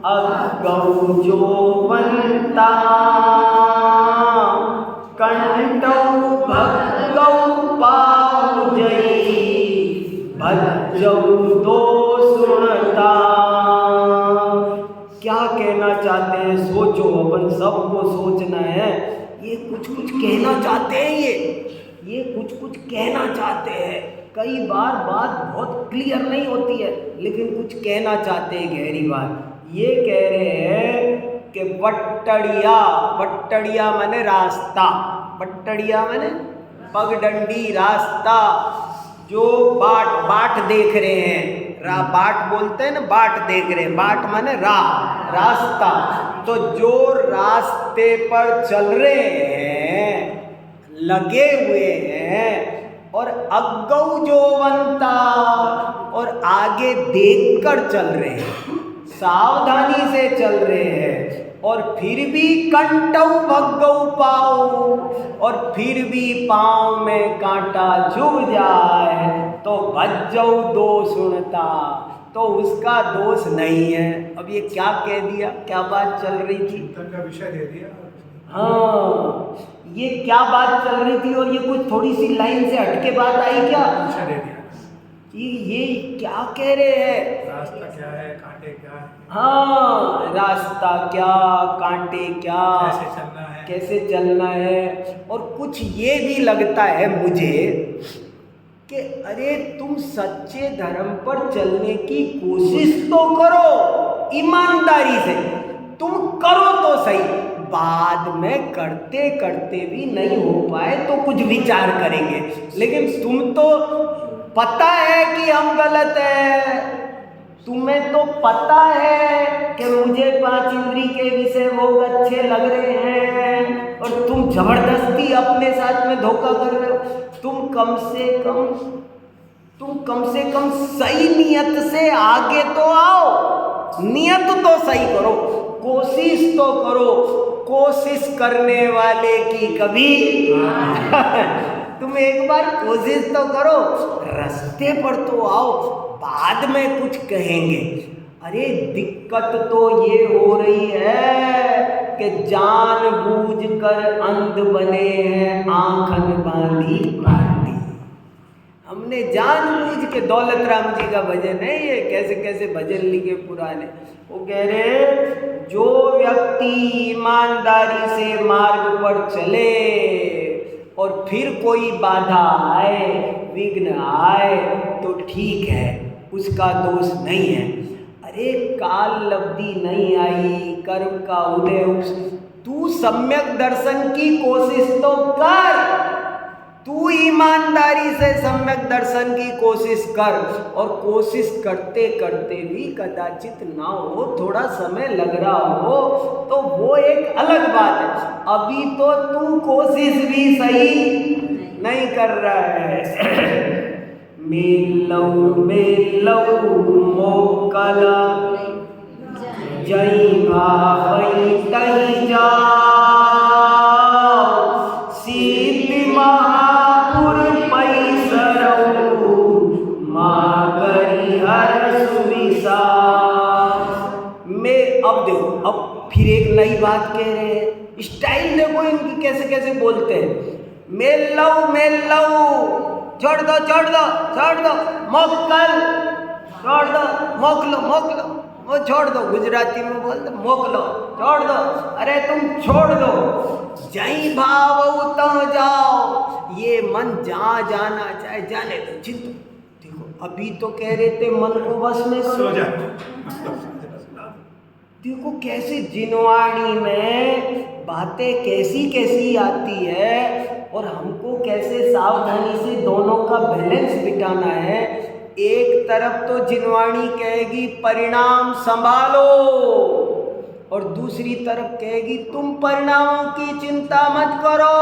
अगौ जोवंता कंटौ भगौ पाऊ जई भज्जौ दो सुनता। क्या कहना चाहते हैं? सोचो, अपन सबको सोचना है। ये कुछ कुछ कहना चाहते हैं, ये कुछ कुछ कहना चाहते हैं। कई बार बात बहुत क्लियर नहीं होती है, लेकिन कुछ कहना चाहते हैं गहरी बात। ये कह रहे हैं कि वट्टड़िया, वट्टड़िया माने रास्ता, वट्टड़िया माने पगडंडी रास्ता। जो बाट बाट देख रहे हैं, बाट बोलते हैं ना, बाट देख रहे हैं, बाट माने रास्ता। तो जो रास्ते पर चल रहे हैं, लगे हुए हैं, और अगौ जोवंता, और आगे देखकर चल रहे हैं, सावधानी से चल रहे हैं, और फिर भी कंटौ भगौ पाऊ, और फिर भी पाँव में कांटा चुभ जाए तो भज्जौ दो सुनता, तो उसका दोष नहीं है। अब ये क्या कह दिया? क्या बात चल रही थी? चिंतन का विषय दे दिया। हाँ, ये क्या बात चल रही थी? और ये कुछ थोड़ी सी लाइन से हटके बात आई क्या? विषय दे दिया। ये क्या कह रहे हैं? रास्ता क्या है, कांटे क्या है? हाँ, रास्ता क्या, कांटे क्या, कैसे चलना है, कैसे चलना है। और कुछ ये भी लगता है मुझे कि अरे तुम सच्चे धर्म पर चलने की कोशिश तो करो, ईमानदारी से तुम करो तो सही। बाद में करते करते भी नहीं हो पाए तो कुछ विचार करेंगे, लेकिन तुम तो पता है कि हम गलत है, तुम्हें तो पता है कि मुझे 5 इंद्री के विषय भोग अच्छे लग रहे हैं, और तुम जबरदस्ती अपने साथ में धोखा कर रहे हो। तुम कम से कम सही नियत से आगे तो आओ, नियत तो सही करो, कोशिश तो करो। कोशिश करने वाले की कभी तुम एक बार कोशिश तो करो, रास्ते पर तो आओ, बाद में कुछ कहेंगे। अरे दिक्कत तो ये हो रही है कि जानबूझकर अंध बने हैं, आंखन बांधी बांधी। हमने जानबूझ के, दौलत राम जी का भजन है ये, कैसे कैसे भजन लिखे पुराने। वो कह रहे जो व्यक्ति ईमानदारी से मार्ग पर चले और फिर कोई बाधा आए, विघ्न आए, तो ठीक है, उसका दोष नहीं है। अरे काल लब्धि नहीं आई, कर्म का उदय, तू सम्यक दर्शन की कोशिश तो कर, तू ईमानदारी से सम्यक दर्शन की कोशिश कर। और कोशिश करते करते भी कदाचित ना हो, थोड़ा समय लग रहा हो, तो वो एक अलग बात है। अभी तो तू कोशिश भी सही नहीं कर रहा है। मेलौ मोकल जई भाई तई जा, सीति महापुर पैसरऊ मागरी नई बात कह रहे हैं। स्टाइल देखो इनकी, कैसे कैसे बोलते हैं। मेल लो, छोड़ दो छोड़ दो छोड़ दो, मोकल, छोड़ दो, मोकलो मोकलो, वो छोड़ दो, गुजराती में बोल दो मोकलो, छोड़ दो, अरे तुम छोड़ दो, जहीं भाव तो जाओ, ये मन जहाँ जाना चाहे जाने दो, चिंतु। देखो अभी तो कह रहे थे मन को बस में सो जा। देखो कैसे जिनवाणी में बातें कैसी कैसी आती है, और हमको कैसे सावधानी से दोनों का बैलेंस बिठाना है। एक तरफ तो जिनवाणी कहेगी परिणाम संभालो, और दूसरी तरफ कहेगी तुम परिणामों की चिंता मत करो,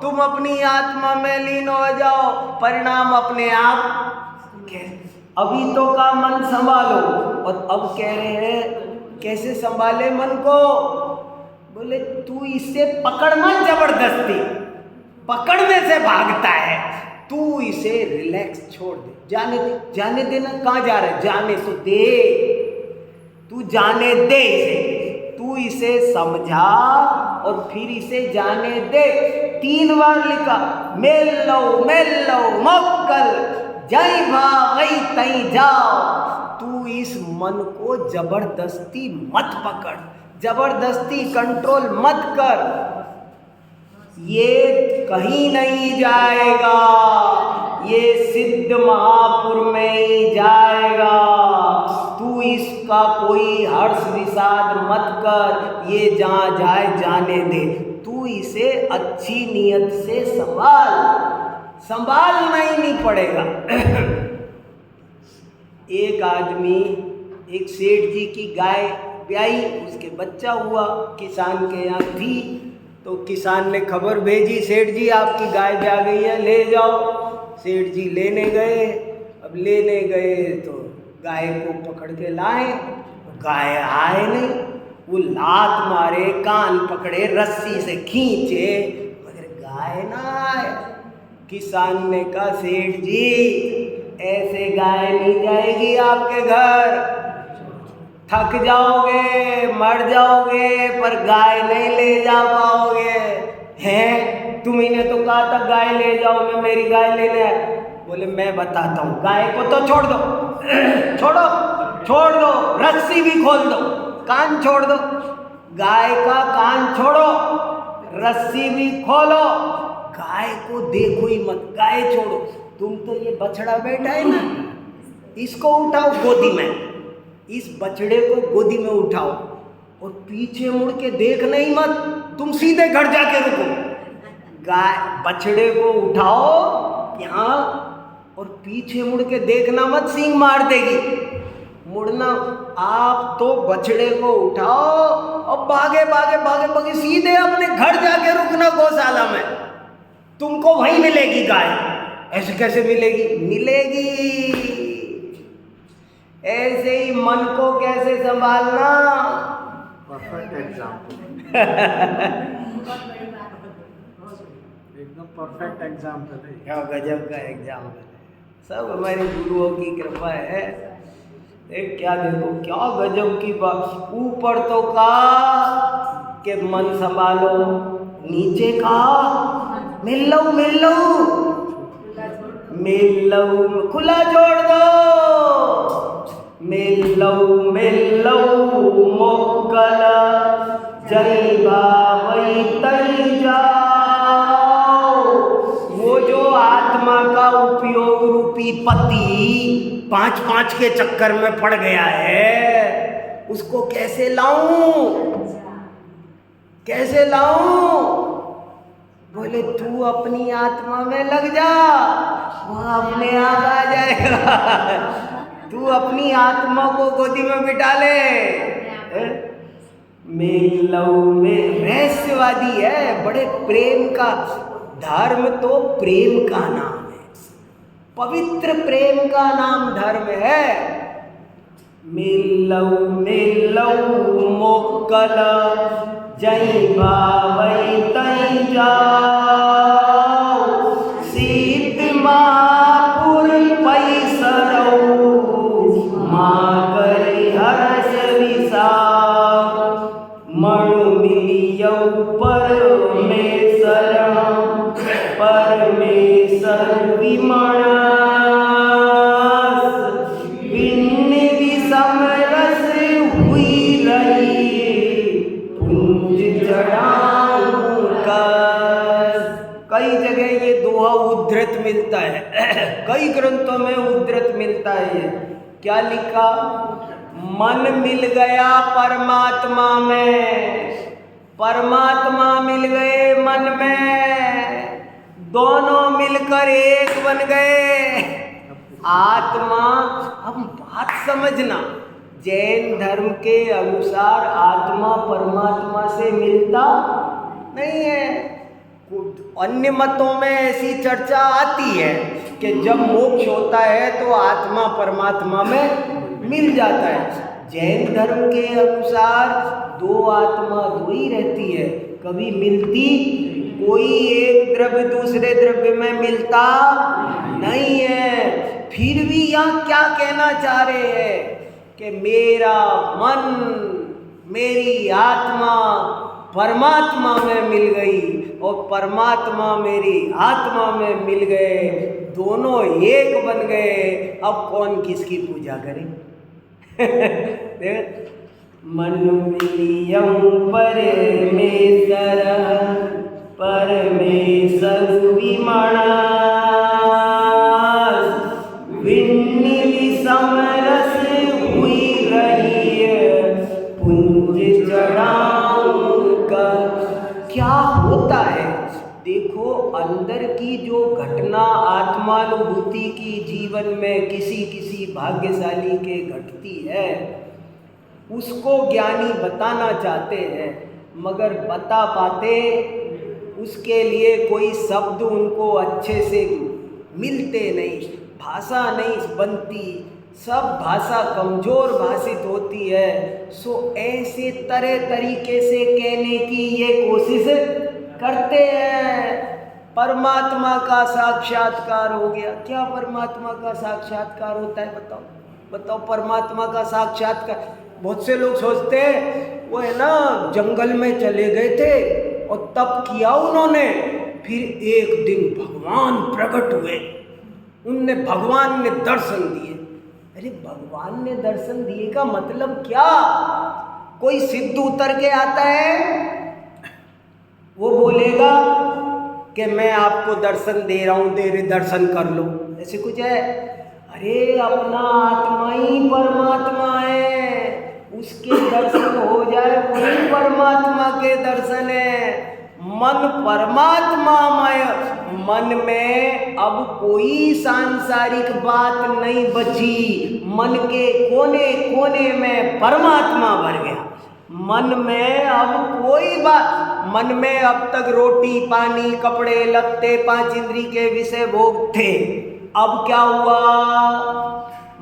तुम अपनी आत्मा में लीन हो जाओ, परिणाम अपने आप। अभी तो का मन संभालो, और अब कह रहे हैं कैसे संभाले मन को। बोले तू इसे पकड़ मत जबरदस्ती, पकड़ने से भागता है, तू इसे रिलैक्स छोड़ दे, जाने दे, जाने देना। कहाँ जा रहा है, जाने तो दे, तू जाने दे इसे, तू इसे समझा और फिर इसे जाने दे। 3 बार लिखा, मेल लो मोकल, जय भाई तई जाओ। तू इस मन को जबरदस्ती मत पकड़, जबरदस्ती कंट्रोल मत कर, ये कहीं नहीं जाएगा, ये सिद्ध महापुर में ही जाएगा। तू इसका कोई हर्ष विषाद मत कर, ये जहाँ जाए जाने दे, तू इसे अच्छी नीयत से संभालना ही नहीं पड़ेगा। एक आदमी, एक सेठ जी की गाय ब्याई, उसके बच्चा हुआ, किसान के यहाँ थी, तो किसान ने खबर भेजी, सेठ जी आपकी गाय ब्याह गई है, ले जाओ। सेठ जी लेने गए। अब लेने गए तो गाय को पकड़ के लाए, गाय आए नहीं, वो लात मारे, कान पकड़े, रस्सी से खींचे, मगर गाय ना आए। किसान ने कहा सेठ जी ऐसे गाय नहीं जाएगी आपके घर, थक जाओगे, मर जाओगे, पर गाय नहीं ले जा पाओगे। हैं, तुम्ही ने तो कहा था गाय ले जाओ, मैं मेरी गाय लेने आया। बोले मैं बताता हूँ, गाय को तो छोड़ दो, छोड़ दो, रस्सी भी खोल दो, कान छोड़ दो, गाय का कान छोड़ो, रस्सी भी खोलो, गाय को देखो ही मत, गाय छोड़ो। तुम तो ये बछड़ा बैठा है ना, इसको उठाओ गोदी में, इस बछड़े को गोदी में उठाओ, और पीछे मुड़ के देखना ही मत, तुम सीधे घर जाके रुको। गाय बछड़े को उठाओ यहाँ, और पीछे मुड़ के देखना मत, सींग मार देगी, मुड़ना। आप तो बछड़े को उठाओ और भागे भागे भागे भागे सीधे अपने घर जाके रुकना, गौशाला में, तुमको वहीं मिलेगी गाय। ऐसे कैसे मिलेगी? मिलेगी। ऐसे ही मन को कैसे संभालना। परफेक्ट एग्जाम्पल, एकदम परफेक्ट एग्जाम्पल है। क्या गजब का एग्जाम्पल है, सब हमारे गुरुओं की कृपा है। एक क्या देखो, क्या गजब की बात। ऊपर तो कहा कि मन संभालो, नीचे कहा मिल लो, खुला छोड़ दो, मिल लो मोकल, जय भाई तई जाओ। वो जो आत्मा का उपयोग रूपी पति 5-5 के चक्कर में पड़ गया है, उसको कैसे लाऊं? बोले तू अपनी आत्मा में लग जा, वो अपने आप आ जाएगा। तू अपनी आत्मा को गोदी में बिठा ले। मेलौ में रहस्यवादी है, बड़े प्रेम का धर्म, तो प्रेम का नाम है, पवित्र प्रेम का नाम धर्म है। मेलौ मोकल, जय भाई तई जाओ। सीत महापुर पैसरौ, माँ करी हर्ष विषाद। विमणस भिन्न विषम रस हुई रही पुंज जड़ाऊं कस। कई जगह ये दोहा उद्धृत मिलता है, कई ग्रंथों में उद्धृत मिलता है। ये क्या लिखा? मन मिल गया परमात्मा में, परमात्मा मिल गए मन में, दोनों मिलकर एक बन गए आत्मा। अब बात समझना, जैन धर्म के अनुसार आत्मा परमात्मा से मिलता नहीं है। अन्य मतों में ऐसी चर्चा आती है कि जब मोक्ष होता है तो आत्मा परमात्मा में मिल जाता है। जैन धर्म के अनुसार दो आत्मा दो ही रहती है, कभी मिलती, कोई एक द्रव्य दूसरे द्रव्य में मिलता नहीं है। फिर भी यहाँ क्या कहना चाह रहे हैं कि मेरा मन, मेरी आत्मा परमात्मा में मिल गई और परमात्मा मेरी आत्मा में मिल गए, दोनों एक बन गए। अब कौन किसकी पूजा करे? मन मिलियम परमेश्वर परमेश्वर विमणस भिन्न विषम रस हुई रही पुंज जड़ाऊं का। क्या होता है? देखो, अंदर की जो घटना आत्मानुभूति की जीवन में किसी किसी भाग्यशाली के घटती है, उसको ज्ञानी बताना चाहते हैं, मगर बता पाते उसके लिए कोई शब्द उनको अच्छे से मिलते नहीं, भाषा नहीं बनती, सब भाषा कमज़ोर भाषित होती है। सो ऐसे तरह तरीके से कहने की ये कोशिश करते हैं। परमात्मा का साक्षात्कार हो गया। क्या परमात्मा का साक्षात्कार होता है? बताओ बताओ, परमात्मा का साक्षात्कार। बहुत से लोग सोचते हैं वो है ना, जंगल में चले गए थे और तप किया उन्होंने, फिर एक दिन भगवान प्रकट हुए, उनने भगवान ने दर्शन दिए। अरे भगवान ने दर्शन दिए का मतलब क्या? कोई सिद्ध उतर के आता है, वो बोलेगा कि मैं आपको दर्शन दे रहा हूँ, तेरे दर्शन कर लो, ऐसे कुछ है? अरे अपना आत्मा ही परमात्मा है, उसके दर्शन हो जाए वही परमात्मा के दर्शन है। मन परमात्मामय, मन में अब कोई सांसारिक बात नहीं बची, मन के कोने कोने में परमात्मा भर गया। मन में अब कोई बात, मन में अब तक रोटी पानी कपड़े लत्ते पांच इंद्री के विषय भोग थे। अब क्या हुआ?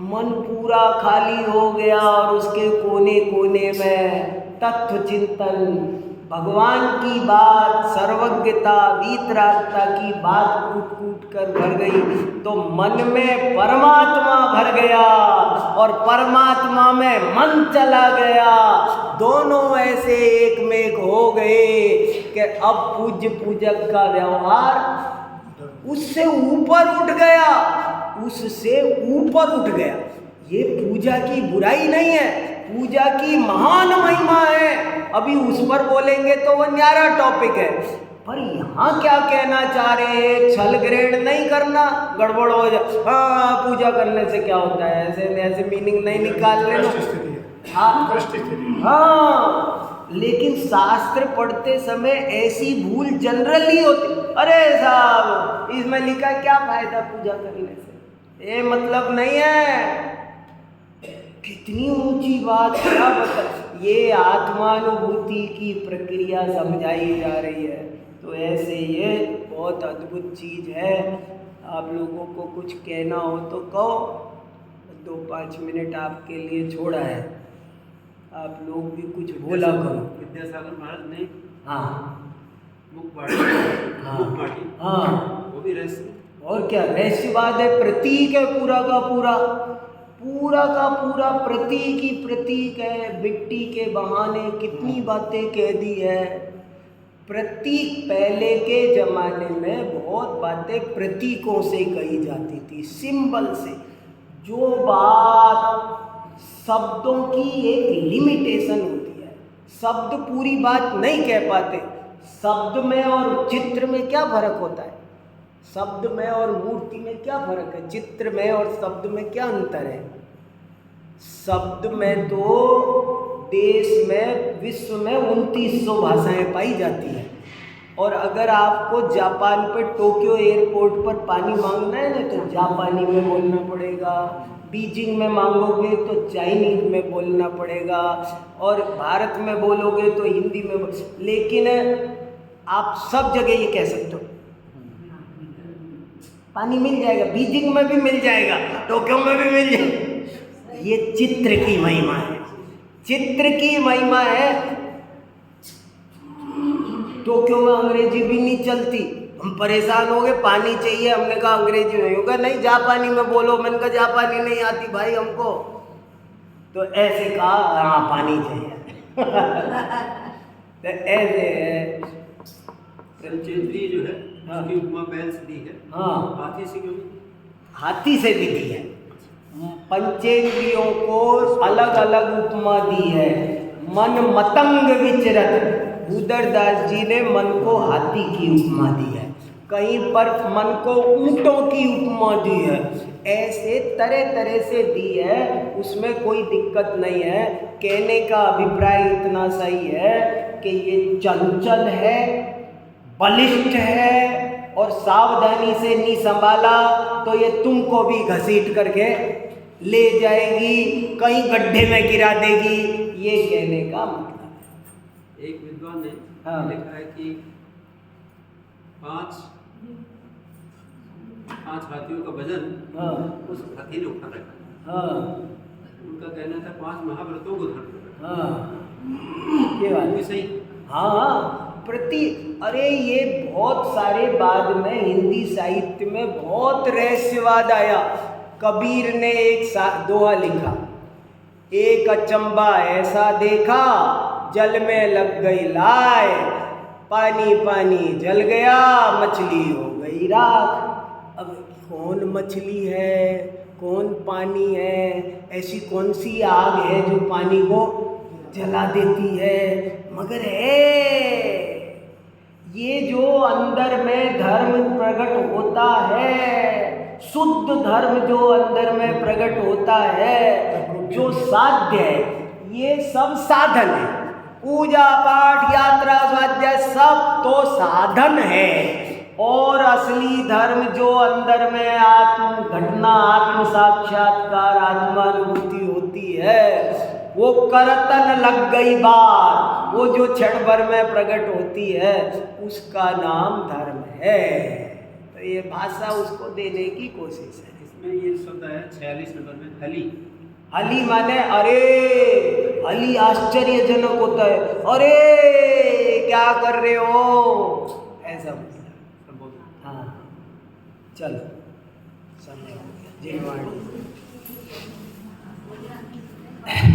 मन पूरा खाली हो गया और उसके कोने कोने में तत्व चिंतन, भगवान की बात, सर्वज्ञता, वीतरागता की बात कूट कूट कर भर गई, तो मन में परमात्मा भर गया और परमात्मा में मन चला गया। दोनों ऐसे एक में हो गए कि अब पूज्य पूजक का व्यवहार उससे ऊपर उठ गया, उससे ऊपर उठ गया। ये पूजा की बुराई नहीं है, पूजा की महान महिमा है। अभी उस पर बोलेंगे तो वो न्यारा टॉपिक है, पर यहाँ क्या कहना चाह रहे हैं? छल ग्रेड नहीं करना, गड़बड़ हो जाए। हाँ, पूजा करने से क्या होता है, ऐसे ऐसे मीनिंग नहीं निकाल लेना। हाँ, लेकिन शास्त्र पढ़ते समय ऐसी भूल जनरली होती। अरे साहब, इसमें लिखा है क्या फायदा पूजा करने से, ये मतलब नहीं है। कितनी ऊंची बात, क्या बता, ये आत्मानुभूति की प्रक्रिया समझाई जा रही है। तो ऐसे ये बहुत अद्भुत चीज़ है। आप लोगों को कुछ कहना हो तो कहो, 2-5 मिनट आपके लिए छोड़ा है, आप लोग भी कुछ बोला करो। विद्यासागर महाराज ने हाँ, वो भी रहस्य, और क्या रहस्यवाद है, प्रतीक है, पूरा का पूरा प्रतीक ही प्रतीक है। मिट्टी के बहाने कितनी बातें कह दी है, प्रतीक पहले के जमाने में बहुत बातें प्रतीकों से कही जाती थी, सिंबल से। जो बात शब्दों की एक लिमिटेशन होती है, शब्द पूरी बात नहीं कह पाते। शब्द में और चित्र में क्या फर्क होता है? शब्द में और मूर्ति में क्या फर्क है? चित्र में और शब्द में क्या अंतर है? शब्द में तो देश में, विश्व में 2900 भाषाएं पाई जाती हैं। और अगर आपको जापान पे टोक्यो एयरपोर्ट पर पानी मांगना है ना, तो जापानी में बोलना पड़ेगा। बीजिंग में मांगोगे तो चाइनीज में बोलना पड़ेगा। और भारत में बोलोगे तो हिंदी में लेकिन आप सब जगह ये कह सकते हो, पानी मिल जाएगा। बीजिंग में भी मिल जाएगा, टोक्यो में भी मिल जाएगा। ये चित्र की महिमा है, चित्र की महिमा है। टोक्यो में अंग्रेजी भी नहीं चलती, हम परेशान हो गए, पानी चाहिए। हमने कहा अंग्रेजी नहीं होगा, नहीं जापानी में बोलो। मैंने कहा जापानी नहीं आती भाई हमको, तो ऐसे कहा हाँ पानी चाहिए। तो ऐसे है। पंचेंद्रिय जो है, हाँ। उसकी उपमा बैल से दी है। हाँ, हाथी से क्यों? हाथी से भी दी है। पंचेंद्रियों को अलग अलग उपमा दी है। मन मतंग विचरत, भूदरदास जी ने मन को हाथी की उपमा दी है, कहीं पर मन को ऊंटों की उपमा दी है। ऐसे तरह तरह से दी है, उसमें कोई दिक्कत नहीं है। कहने का अभिप्राय इतना सही है कि ये चंचल है, बलिष्ठ है, और सावधानी से नहीं संभाला तो ये तुमको भी घसीट करके ले जाएगी, कहीं गड्ढे में गिरा देगी। ये कहने का मतलब है। एक विद्वान ने हाँ। लिखा है कि 5 हाथियों का वजन हाँ। उस हाथी ने उठा रखा। हाँ उनका कहना था 5 महाव्रतों को धारण कर रखा। हाँ, ये बात भी सही। हाँ अरे ये बहुत सारे बाद में हिंदी साहित्य में बहुत रहस्यवाद आया। कबीर ने एक दोहा लिखा, एक अचंबा ऐसा देखा, जल में लग गई लाय, पानी पानी जल गया, मछली हो गई राख। अब कौन मछली है, कौन पानी है? ऐसी कौन सी आग है जो पानी को जला देती है? मगर है ये जो अंदर में धर्म प्रकट होता है, शुद्ध धर्म जो अंदर में प्रकट होता है, जो साध्य है, ये सब साधन है। पूजा पाठ यात्रा स्वाध्याय सब तो साधन है। और असली धर्म जो अंदर में आत्म घटना, आत्म साक्षात्कार, आत्मानुभूति होती है, वो करतन लग गई बात, वो जो क्षण भर में प्रकट होती है, उसका नाम धर्म है। तो ये भाषा उसको देने की कोशिश है। इसमें ये शब्द है 46 नंबर में, हली। हली माने अरे, हली आश्चर्यजनक होता है, अरे क्या कर रहे हो, ऐसा मतलब। हाँ चलो, समय हो गया। जय वाणी।